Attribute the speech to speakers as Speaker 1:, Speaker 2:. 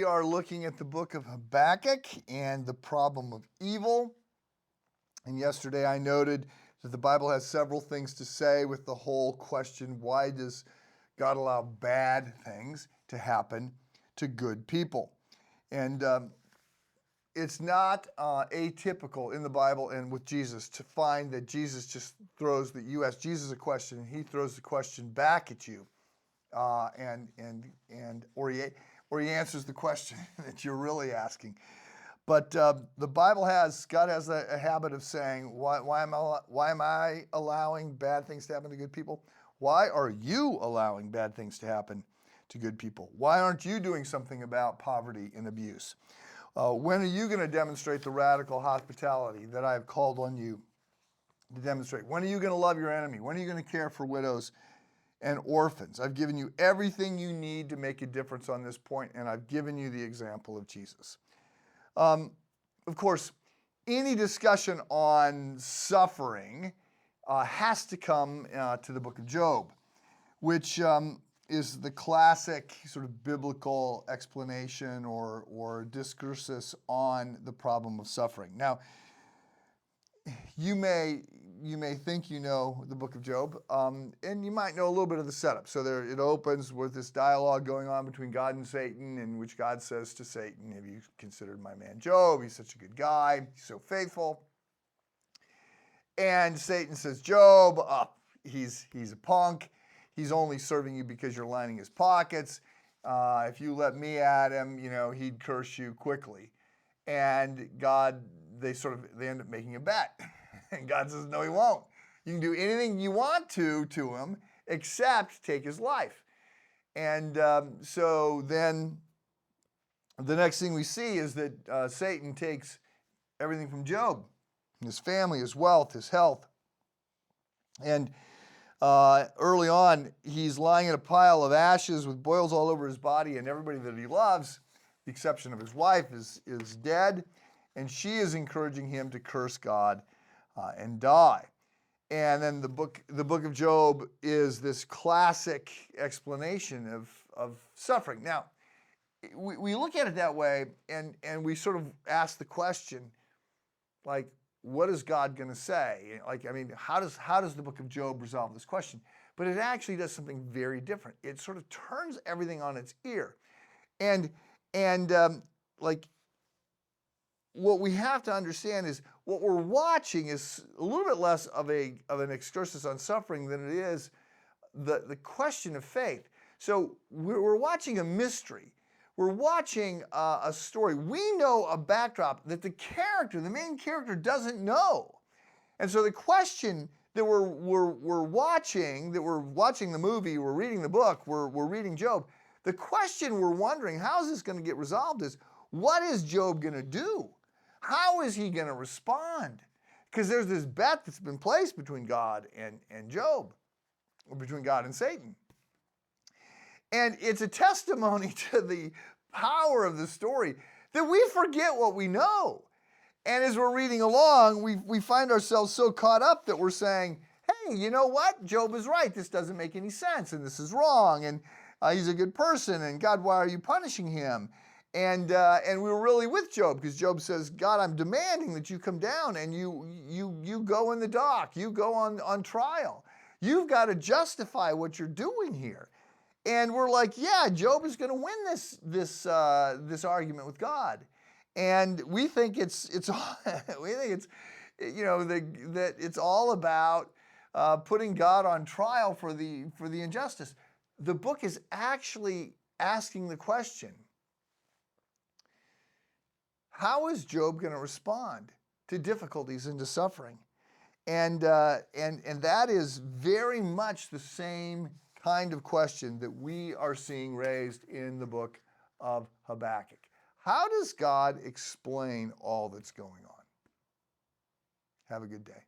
Speaker 1: we are looking at the book of Habakkuk and the problem of evil. And yesterday I noted that the Bible has several things to say with the whole question, why does God allow bad things to happen to good people? And it's not atypical in the Bible and with Jesus to find that Jesus just throws you ask Jesus a question and he throws the question back at you, or he answers the question that you're really asking. But the Bible God has a habit of saying, why am I allowing bad things to happen to good people? Why are you allowing bad things to happen to good people? Why aren't you doing something about poverty and abuse? When are you going to demonstrate the radical hospitality that I have called on you to demonstrate? When are you going to love your enemy? When are you going to care for widows and orphans? I've given you everything you need to make a difference on this point, and I've given you the example of Jesus. Of course, any discussion on suffering has to come to the book of Job, which is the classic sort of biblical explanation or discourses on the problem of suffering. Now, you may think you know the book of Job, and you might know a little bit of the setup. So it opens with this dialogue going on between God and Satan, in which God says to Satan, "Have you considered my man Job? He's such a good guy. He's so faithful." And Satan says, "Job, he's a punk. He's only serving you because you're lining his pockets. If you let me at him, he'd curse you quickly." And God, they end up making a bet. And God says, "No, he won't. You can do anything you want to him except take his life." And so then the next thing we see is that Satan takes everything from Job, his family, his wealth, his health. And early on, he's lying in a pile of ashes with boils all over his body, and everybody that he loves, the exception of his wife, is dead. And she is encouraging him to curse God and die. And then the book of Job is this classic explanation of suffering. Now, we look at it that way, and we sort of ask the question, like, what is God going to say? How does the book of Job resolve this question? But it actually does something very different. It sort of turns everything on its ear. And what we have to understand is what we're watching is a little bit less of an excursus on suffering than it is the question of faith. So we're watching a mystery. We're watching a story. We know a backdrop that the main character, doesn't know. And so the question that we're watching the movie, we're reading the book, we're reading Job, the question we're wondering, how is this going to get resolved, is what is Job going to do? How is he going to respond? Because there's this bet that's been placed between God and Job, or between God and Satan. And it's a testimony to the power of the story that we forget what we know. And as we're reading along, we find ourselves so caught up that we're saying, hey, you know what? Job is right. This doesn't make any sense, and this is wrong, and he's a good person, and God, why are you punishing him? And we were really with Job, because Job says, God, I'm demanding that you come down and you go in the dock. You go on trial. You've got to justify what you're doing here. And we're like, yeah, Job is going to win this argument with God. And we think that it's all about putting God on trial for the injustice. The book is actually asking the question, how is Job going to respond to difficulties and to suffering? And that is very much the same kind of question that we are seeing raised in the book of Habakkuk. How does God explain all that's going on? Have a good day.